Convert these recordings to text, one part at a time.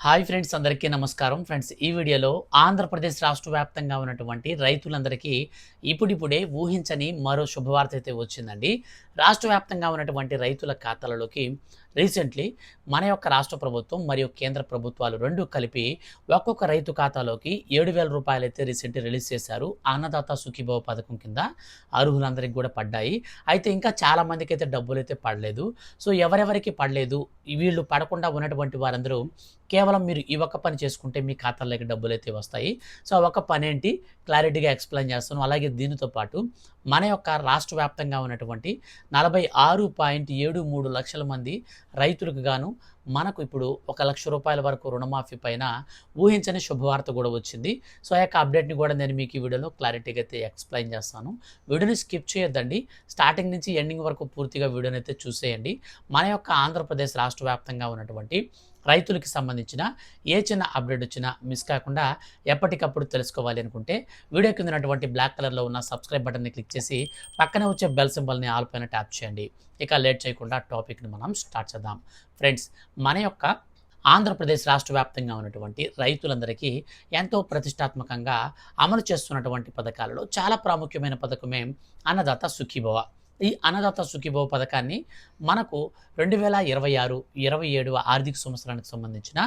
Hi friends, అందరికీ నమస్కారం. Friends, ఈ వీడియోలో ఆంధ్రప్రదేశ్ రాష్ట్ర వ్యాప్తంగా ఉన్నటువంటి రైతులందరికీ ఇప్పుడిప్పుడే ఊహించని మరో శుభవార్త అయితే వచ్చిందండి. రాష్ట్ర వ్యాప్తంగా ఉన్నటువంటి రైతుల ఖాతాలలోకి రీసెంట్లీ మన యొక్క రాష్ట్ర ప్రభుత్వం మరియు కేంద్ర ప్రభుత్వాలు రెండు కలిపి ఒక్కొక్క రైతు ఖాతాలోకి 7,000 రూపాయలైతే రీసెంట్లీ రిలీజ్ చేశారు. అన్నదాత సుఖీభవ పథకం కింద అర్హులందరికీ కూడా పడ్డాయి. అయితే ఇంకా చాలా మందికి అయితే డబ్బులైతే పడలేదు. సో ఎవరెవరికి పడలేదు, వీళ్ళు పడకుండా ఉన్నటువంటి వారందరూ కేవలం మీరు ఈ ఒక్క పని చేసుకుంటే మీ ఖాతాలోకి డబ్బులైతే వస్తాయి. సో ఆ ఒక్క పనేంటి క్లారిటీగా ఎక్స్‌ప్లెయిన్ చేస్తాను. అలాగే దీనితో పాటు మన యొక్క రాష్ట్ర వ్యాప్తంగా ఉన్నటువంటి 46.73 లక్షల మంది రైతులకు గాను మనకు ఇప్పుడు ₹1,00,000 వరకు రుణమాఫీ పైన ఊహించని శుభవార్త కూడా వచ్చింది. సో ఆ యొక్క అప్డేట్‌ని కూడా నేను మీకు ఈ వీడియోలో క్లారిటీగా అయితే ఎక్స్‌ప్లెయిన్ చేస్తాను. వీడియోని స్కిప్ చేయొద్దండి. స్టార్టింగ్ నుంచి ఎండింగ్ వరకు పూర్తిగా వీడియోని అయితే చూసేయండి. మన యొక్క ఆంధ్రప్రదేశ్ రాష్ట్ర వ్యాప్తంగా ఉన్నటువంటి రైతులకి సంబంధించిన ఏ చిన్న అప్డేట్ వచ్చినా మిస్ కాకుండా ఎప్పటికప్పుడు తెలుసుకోవాలి అనుకుంటే వీడియో కింద ఉన్నటువంటి బ్లాక్ కలర్లో ఉన్న సబ్స్క్రైబ్ బటన్ని క్లిక్ చేసి పక్కనే వచ్చే బెల్ సింబల్ని ఆల్ పైన ట్యాప్ చేయండి. ఇక లేట్ చేయకుండా టాపిక్ని మనం స్టార్ట్ చేద్దాం. ఫ్రెండ్స్, మన యొక్క ఆంధ్రప్రదేశ్ రాష్ట్ర వ్యాప్తంగా ఉన్నటువంటి రైతులందరికీ ఎంతో ప్రతిష్టాత్మకంగా అమలు చేస్తున్నటువంటి పథకాలలో చాలా ప్రాముఖ్యమైన పథకమే అన్నదాత సుఖీభవ. ఈ అన్నదాత సుఖీభవ పథకాన్ని మనకు 2026, 27వ ఆర్థిక సంవత్సరానికి సంబంధించిన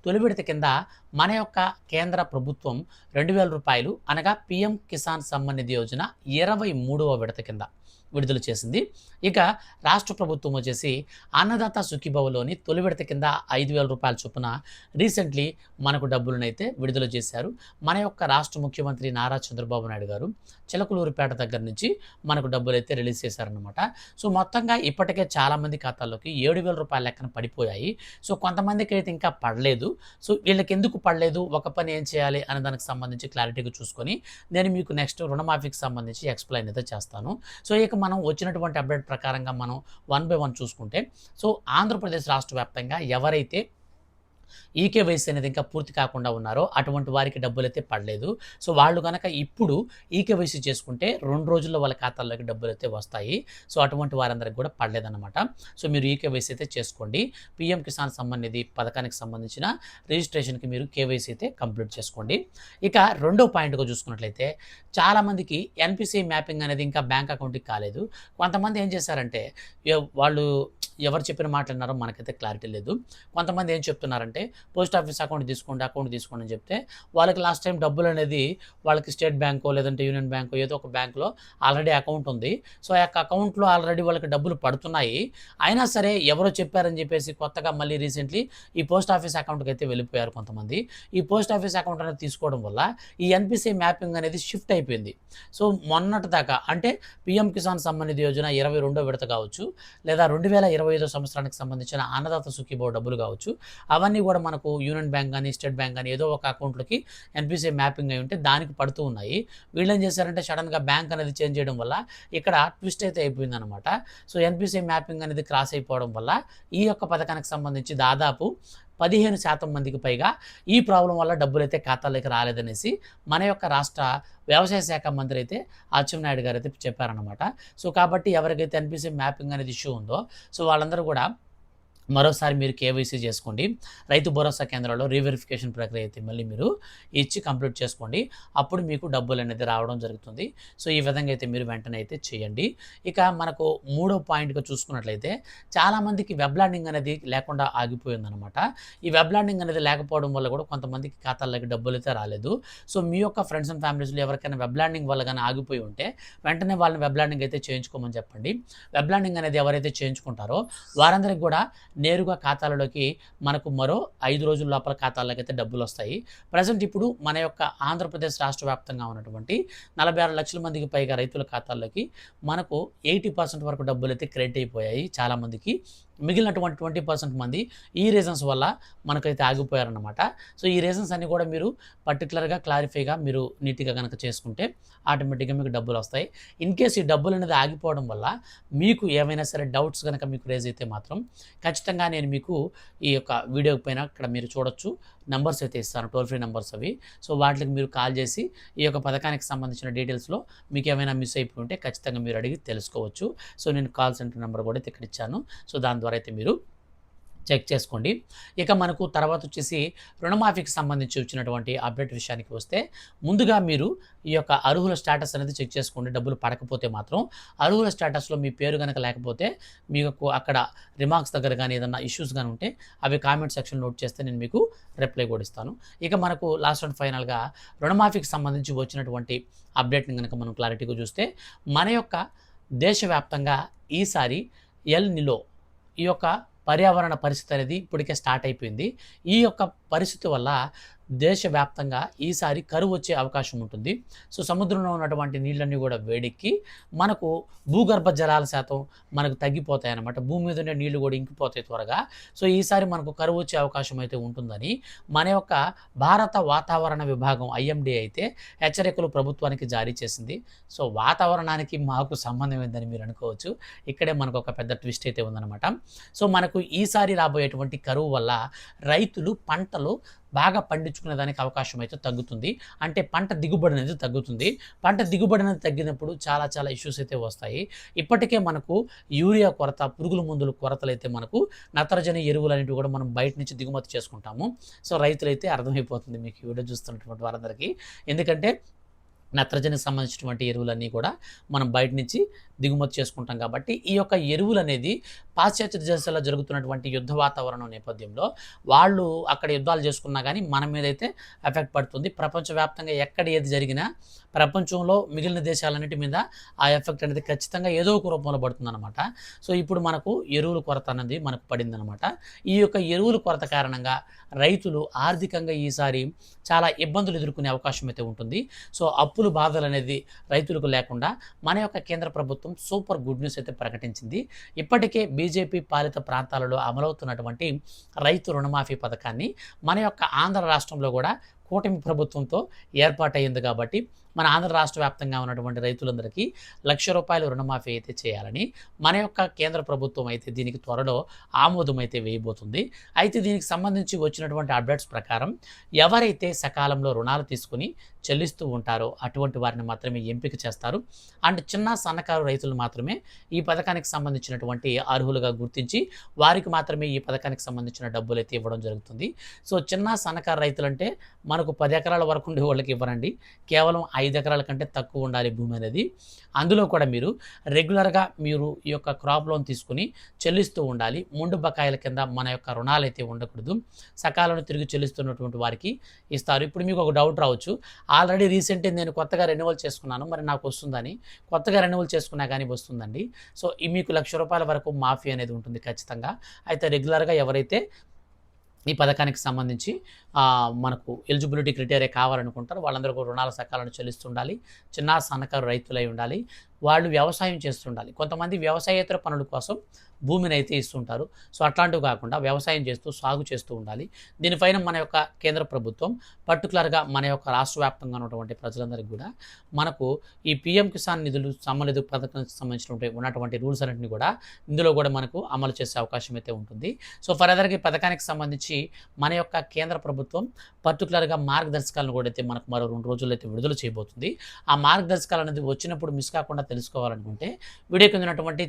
తొలి విడత కింద మన యొక్క కేంద్ర ప్రభుత్వం ₹2,000 అనగా పీఎం కిసాన్ సమ్మాన్ నిధి యోజన 23వ విడత కింద విడుదల చేసింది. ఇక రాష్ట్ర ప్రభుత్వం వచ్చేసి అన్నదాత సుఖీభవలోని తొలి విడత కింద ₹5,000 చొప్పున రీసెంట్లీ మనకు డబ్బులనైతే విడుదల చేశారు. మన యొక్క రాష్ట్ర ముఖ్యమంత్రి నారా చంద్రబాబు నాయుడు గారు చిలకలూరిపేట దగ్గర నుంచి మనకు డబ్బులైతే రిలీజ్ చేశారనమాట. సో మొత్తంగా ఇప్పటికే చాలామంది ఖాతాల్లోకి ₹7,000 లెక్కన పడిపోయాయి. సో కొంతమందికి అయితే ఇంకా పడలేదు. సో వీళ్ళకి ఎందుకు పడలేదు, ఒక పని ఏం చేయాలి అనే దానికి సంబంధించి క్లారిటీగా చూసుకొని నేను మీకు నెక్స్ట్ రుణమాఫీకి సంబంధించి ఎక్స్‌ప్లెయిన్ అయితే చేస్తాను. సో ఇక మనం వచ్చినటువంటి అప్డేట్ ప్రకారంగా మనం వన్ బై వన్ చూసుకుంటే, సో ఆంధ్రప్రదేశ్ రాష్ట్ర వ్యాప్తంగా ఎవరైతే ఈకేవైసీ అనేది ఇంకా పూర్తి కాకుండా ఉన్నారో అటువంటి వారికి డబ్బులైతే పడలేదు. సో వాళ్ళు గనక ఇప్పుడు ఈకేవైసీ చేసుకుంటే 2 రోజుల్లో వాళ్ళ ఖాతాల్లోకి డబ్బులైతే వస్తాయి. సో అటువంటి వారందరికి కూడా పడలేదన్నమాట. సో మీరు ఈకేవైసీ అయితే చేసుకోండి. పీఎం కిసాన్ సమ్మాన్ నిధి పథకానికి సంబంధించిన రిజిస్ట్రేషన్‌కి మీరు కేవైసీ అయితే కంప్లీట్ చేసుకోండి. ఇక రెండో పాయింట్‌గా చూసుకున్నట్లయితే చాలామందికి ఎన్‌పిసిఐ మ్యాపింగ్ అనేది ఇంకా బ్యాంక్ అకౌంట్‌కి కాలేదు. కొంతమంది ఏం చేశారంటే వాళ్ళు ఎవరు చెప్పిన మాటలన్నారో మనకైతే క్లారిటీ లేదు. కొంతమంది ఏం చెప్తున్నారంటే పోస్ట్ ఆఫీస్ అకౌంట్ తీసుకోండి అని చెప్తే వాళ్ళకి లాస్ట్ టైం డబ్బులు అనేది వాళ్ళకి స్టేట్ బ్యాంకో లేదంటే యూనియన్ బ్యాంకో ఏదో ఒక బ్యాంక్‌లో ఆల్రెడీ అకౌంట్ ఉంది. సో ఆ యొక్క అకౌంట్‌లో ఆల్రెడీ వాళ్ళకి డబ్బులు పడుతున్నాయి. అయినా సరే ఎవరో చెప్పారని చెప్పేసి కొత్తగా మళ్ళీ రీసెంట్లీ ఈ పోస్ట్ ఆఫీస్ అకౌంట్‌కి అయితే వెళ్ళిపోయారు కొంతమంది. ఈ పోస్ట్ ఆఫీస్ అకౌంట్ అనేది తీసుకోవడం వల్ల ఈ ఎన్‌పిసిఐ మ్యాపింగ్ అనేది షిఫ్ట్ అయిపోయింది. సో మొన్నటి దాకా అంటే పీఎం కిసాన్ సమ్మాన్ నిధి యోజన 22వ విడత కావచ్చు, లేదా 2025 సంవత్సరానికి సంబంధించిన అన్నదాత సుఖీభవ డబ్బులు కావచ్చు, అవన్నీ కూడా మనకు యూనియన్ బ్యాంక్ గానీ, స్టేట్ బ్యాంక్ గానీ ఏదో ఒక అకౌంట్‌లోకి ఎన్‌పిసిఐ మ్యాపింగ్ అయి ఉంటే దానికి పడుతూ ఉన్నాయి. వీళ్ళేం చేశారంటే సడెన్‌గా బ్యాంక్ అనేది చేంజ్ చేయడం వల్ల ఇక్కడ ట్విస్ట్ అయితే అయిపోయిందనమాట. సో ఎన్‌పిసిఐ మ్యాపింగ్ అనేది క్రాస్ అయిపోవడం వల్ల ఈ యొక్క పథకానికి సంబంధించి దాదాపు 15% మందికి పైగా ఈ ప్రాబ్లం వల్ల డబ్బులైతే ఖాతాలోకి రాలేదనేసి మన యొక్క రాష్ట్ర వ్యవసాయ శాఖ మంత్రి అయితే అచ్చెన్నాయుడు గారైతే చెప్పారనమాట. సో కాబట్టి ఎవరికైతే ఎన్‌పిసిఐ మ్యాపింగ్ అనేది ఇష్యూ ఉందో సో వాళ్ళందరూ కూడా మరోసారి మీరు కేవైసీ చేసుకోండి. రైతు భరోసా కేంద్రాల్లో రీవెరిఫికేషన్ ప్రక్రియ అయితే మళ్ళీ మీరు ఇచ్చి కంప్లీట్ చేసుకోండి. అప్పుడు మీకు డబ్బులనేది రావడం జరుగుతుంది. సో ఈ విధంగా అయితే మీరు వెంటనే అయితే చేయండి. ఇక మనకు మూడో పాయింట్‌గా చూసుకున్నట్లయితే చాలామందికి వెబ్ ల్యాండింగ్ అనేది లేకుండా ఆగిపోయిందనమాట. ఈ వెబ్ ల్యాండింగ్ అనేది లేకపోవడం వల్ల కూడా కొంతమందికి ఖాతాల్లోకి డబ్బులైతే రాలేదు. సో మీ యొక్క ఫ్రెండ్స్ అండ్ ఫ్యామిలీస్‌లో ఎవరికైనా వెబ్ ల్యాండింగ్ వల్ల గాని ఆగిపోయి ఉంటే వెంటనే వాళ్ళని వెబ్ ల్యాండింగ్ అయితే చేయించుకోమని చెప్పండి. వెబ్ ల్యాండింగ్ అనేది ఎవరైతే చేయించుకుంటారో వారందరికి కూడా నేరుగా ఖాతాలలోకి మనకు మరో 5 రోజుల లోపల ఖాతాల్లోకైతే డబ్బులొస్తాయి. ప్రెజెంట్ ఇప్పుడు మన యొక్క ఆంధ్రప్రదేశ్ రాష్ట్ర వ్యాప్తంగా ఉన్నటువంటి 46 లక్షల మందికి పైగా రైతుల ఖాతాల్లోకి మనకు 80% వరకు డబ్బులైతే క్రెడిట్ అయిపోయాయి చాలామందికి. మిగిలినటువంటి 20% మంది ఈ రీజన్స్ వల్ల మనకైతే ఆగిపోయారన్నమాట. సో ఈ రీజన్స్ అన్నీ కూడా మీరు పర్టిక్యులర్‌గా క్లారిఫైగా మీరు నీట్‌గా గనక చేసుకుంటే ఆటోమేటిక్‌గా మీకు డబ్బులొస్తాయి. ఇన్‌కేస్ ఈ డబ్బులనేది ఆగిపోవడం వల్ల మీకు ఏవైనా సరే డౌట్స్ గనక మీకు రైజ్ అయితే మాత్రం ఖచ్చితంగా నేను మీకు ఈ యొక్క వీడియో పైన ఇక్కడ మీరు చూడొచ్చు నంబర్స్ అయితే ఇస్తాను, టోల్ ఫ్రీ నంబర్స్ అవి. సో వాటికి మీరు కాల్ చేసి ఈ యొక్క పథకానికి సంబంధించిన డీటెయిల్స్‌లో మీకు ఏమైనా మిస్ అయిపోయి ఉంటే ఖచ్చితంగా మీరు అడిగి తెలుసుకోవచ్చు. సో నేను కాల్ సెంటర్ నంబర్ కూడా ఇక్కడ ఇచ్చాను. సో దాని ద్వారా అయితే మీరు చెక్ చేసుకోండి. ఇక మనకు తర్వాత వచ్చేసి రుణమాఫీకి సంబంధించి వచ్చినటువంటి అప్డేట్ విషయానికి వస్తే, ముందుగా మీరు ఈ యొక్క అర్హుల స్టేటస్ అనేది చెక్ చేసుకోండి. డబ్బులు పడకపోతే మాత్రం అర్హుల స్టేటస్‌లో మీ పేరు గనక లేకపోతే మీకు అక్కడ రిమార్క్స్ దగ్గర గాని ఏదన్నా ఇష్యూస్ గాని ఉంటే అవి కామెంట్ సెక్షన్‌లో నోట్ చేస్తే నేను మీకు రిప్లై కూడా ఇస్తాను. ఇక మనకు లాస్ట్ అండ్ ఫైనల్‌గా రుణమాఫీకి సంబంధించి వచ్చినటువంటి అప్డేట్‌ని గనక మనం క్లారిటీగా చూస్తే, మన యొక్క దేశవ్యాప్తంగా ఈసారి ఎల్ నిలో ఈ యొక్క పర్యావరణ పరిస్థితి అనేది ఇప్పటికే స్టార్ట్ అయిపోయింది. ఈ యొక్క పరిస్థితి వల్ల దేశవ్యాప్తంగా ఈసారి కరువు వచ్చే అవకాశం ఉంటుంది. సో, సముద్రంలో ఉన్నటువంటి నీళ్ళన్నీ కూడా వేడెక్కి మనకు భూగర్భ జలాల శాతం మనకు తగ్గిపోతాయన్నమాట. భూమి మీద ఉండే నీళ్లు కూడా ఇంకిపోతాయి త్వరగా. సో, ఈసారి మనకు కరువు వచ్చే అవకాశం అయితే ఉంటుందని మన యొక్క భారత వాతావరణ విభాగం ఐఎండీ అయితే హెచ్చరికలు ప్రభుత్వానికి జారీ చేసింది. సో, వాతావరణానికి మాకు సంబంధం ఏందని మీరు అనుకోవచ్చు. ఇక్కడే మనకు ఒక పెద్ద ట్విస్ట్ అయితే ఉందన్నమాట. సో, మనకు ఈసారి రాబోయేటువంటి కరువు వల్ల రైతులు పంటలు బాగా పండించుకునే దానికి అవకాశం అయితే తగ్గుతుంది. అంటే పంట దిగుబడి అనేది తగ్గుతుంది. పంట దిగుబడి అనేది తగ్గినప్పుడు చాలా చాలా ఇష్యూస్ అయితే వస్తాయి. ఇప్పటికే మనకు యూరియా కొరత, పురుగుల మందుల కొరతలైతే మనకు నత్రజని ఎరువులు అనేటివి కూడా మనం బయట నుంచి దిగుమతి చేసుకుంటాము. సో, రైతులైతే అర్థమైపోతుంది మీకు ఈ వీడియో చూస్తున్నటువంటి వారందరికీ. ఎందుకంటే నత్రజనికి సంబంధించినటువంటి ఎరువులన్నీ కూడా మనం బయట నుంచి దిగుమతి చేసుకుంటాం కాబట్టి, ఈ యొక్క ఎరువులనేది పాశ్చాత్య దేశాల్లో జరుగుతున్నటువంటి యుద్ధ వాతావరణం నేపథ్యంలో వాళ్ళు అక్కడ యుద్ధాలు చేసుకున్నా కానీ మన మీదైతే ఎఫెక్ట్ పడుతుంది. ప్రపంచవ్యాప్తంగా ఎక్కడ ఏది జరిగినా ప్రపంచంలో మిగిలిన దేశాలన్నిటి మీద ఆ ఎఫెక్ట్ అనేది ఖచ్చితంగా ఏదో ఒక రూపంలో పడుతుందన్నమాట. సో, ఇప్పుడు మనకు ఎరువుల కొరత అనేది మనకు పడిందనమాట. ఈ యొక్క ఎరువుల కొరత కారణంగా రైతులు ఆర్థికంగా ఈసారి చాలా ఇబ్బందులు ఎదుర్కొనే అవకాశం అయితే ఉంటుంది. సో, అప్పుల బాధలు అనేది రైతులకు లేకుండా మన యొక్క కేంద్ర ప్రభుత్వం సూపర్ గుడ్ న్యూస్ అయితే ప్రకటించింది. ఇప్పటికే బీజేపీ పాలిత ప్రాంతాలలో అమలవుతున్నటువంటి రైతు రుణమాఫీ పథకాన్ని మన యొక్క ఆంధ్ర రాష్ట్రంలో కూడా కూటమి ప్రభుత్వంతో ఏర్పాటయ్యింది కాబట్టి, మన ఆంధ్ర రాష్ట్ర వ్యాప్తంగా ఉన్నటువంటి రైతులందరికీ ₹1,00,000 రుణమాఫీ అయితే చేయాలని మన యొక్క కేంద్ర ప్రభుత్వం అయితే దీనికి త్వరలో ఆమోదం అయితే వేయబోతుంది. అయితే దీనికి సంబంధించి వచ్చినటువంటి అప్డేట్స్ ప్రకారం ఎవరైతే సకాలంలో రుణాలు తీసుకుని చెల్లిస్తూ ఉంటారో అటువంటి వారిని మాత్రమే ఎంపిక చేస్తారు. అండ్ చిన్న సన్నకారు రైతులు మాత్రమే ఈ పథకానికి సంబంధించినటువంటి అర్హులుగా గుర్తించి వారికి మాత్రమే ఈ పథకానికి సంబంధించిన డబ్బులు అయితే ఇవ్వడం జరుగుతుంది. సో, చిన్న సన్నకారు రైతులంటే మనకు 10 ఎకరాల వరకు ఉండే వాళ్ళకి ఇవ్వరండి. కేవలం 5 ఎకరాల కంటే తక్కువ ఉండాలి భూమి అనేది. అందులో కూడా మీరు రెగ్యులర్గా మీరు ఈ యొక్క క్రాప్ లోన్ తీసుకుని చెల్లిస్తూ ఉండాలి. ముందు బకాయిల కింద మన యొక్క రుణాలు అయితే ఉండకూడదు. సకాలంలో తిరిగి చెల్లిస్తున్నటువంటి వారికి ఇస్తారు. ఇప్పుడు మీకు ఒక డౌట్ రావచ్చు, ఆల్రెడీ రీసెంట్గా నేను కొత్తగా రెన్యువల్ చేసుకున్నాను, మరి నాకు వస్తుందని. కొత్తగా రెన్యువల్ చేసుకున్నా కానీ వస్తుందండి. సో, ఈ మీకు ₹1,00,000 వరకు మాఫీ అనేది ఉంటుంది ఖచ్చితంగా. అయితే రెగ్యులర్గా ఎవరైతే ఈ పథకానికి సంబంధించి మనకు ఎలిజిబిలిటీ క్రైటీరియా కావాలనుకుంటారో వాళ్ళందరూ కూడా రుణాల సకాలంలో చెల్లిస్తుండాలి. చిన్న సన్నకారు రైతులై ఉండాలి. వాళ్ళు వ్యవసాయం చేస్తుండాలి. కొంతమంది వ్యవసాయేతర పనుల కోసం భూమిని అయితే ఇస్తుంటారు. సో, అట్లాంటివి కాకుండా వ్యవసాయం చేస్తూ సాగు చేస్తూ ఉండాలి. దీనిపైన మన యొక్క కేంద్ర ప్రభుత్వం పర్టికులర్గా మన యొక్క రాష్ట్ర వ్యాప్తంగా ఉన్నటువంటి ప్రజలందరికీ కూడా మనకు ఈ పీఎం కిసాన్ నిధులు సమ్మనిధి పథకానికి సంబంధించినటువంటి ఉన్నటువంటి రూల్స్ అన్నింటినీ కూడా ఇందులో కూడా మనకు అమలు చేసే అవకాశం అయితే ఉంటుంది. సో, ఫర్దర్గా ఈ పథకానికి సంబంధించి మన యొక్క కేంద్ర ప్రభుత్వం పర్టికులర్గా మార్గదర్శకాలను కూడా అయితే మనకు మరో 2 రోజుల్లో అయితే విడుదల చేయబోతుంది. ఆ మార్గదర్శకాలు అనేది వచ్చినప్పుడు మిస్ కాకుండా తెలుసుకోవాలనుకుంటే వీడియో కింద ఉన్నటువంటి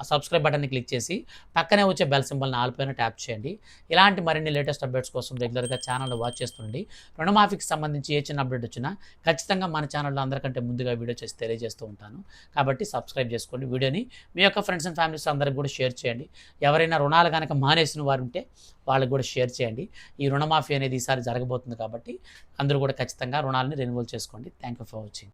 సబ్స్క్రైబ్ బటన్ని క్లిక్ చేసి పక్కనే వచ్చే బెల్ సింబల్ని ఆల్ పైన ట్యాప్ చేయండి. ఇలాంటి మరిన్ని లేటెస్ట్ అప్డేట్స్ కోసం రెగ్యులర్గా ఛానల్ వాచ్ చేస్తుండండి. రుణమాఫీకి సంబంధించి ఏ చిన్న అప్డేట్ వచ్చినా ఖచ్చితంగా మన ఛానల్లో అందరికంటే ముందుగా వీడియో చేసి తెలియజేస్తూ ఉంటాను. కాబట్టి సబ్స్క్రైబ్ చేసుకోండి. వీడియోని మీ యొక్క ఫ్రెండ్స్ అండ్ ఫ్యామిలీస్ అందరికి కూడా షేర్ చేయండి. ఎవరైనా రుణాలు కనుక మానేసిన వారు ఉంటే వాళ్ళకి కూడా షేర్ చేయండి. ఈ రుణమాఫీ అనేది ఈసారి జరగబోతుంది కాబట్టి అందరూ కూడా ఖచ్చితంగా రుణాలని రెన్యువల్ చేసుకోండి. Thank you for watching.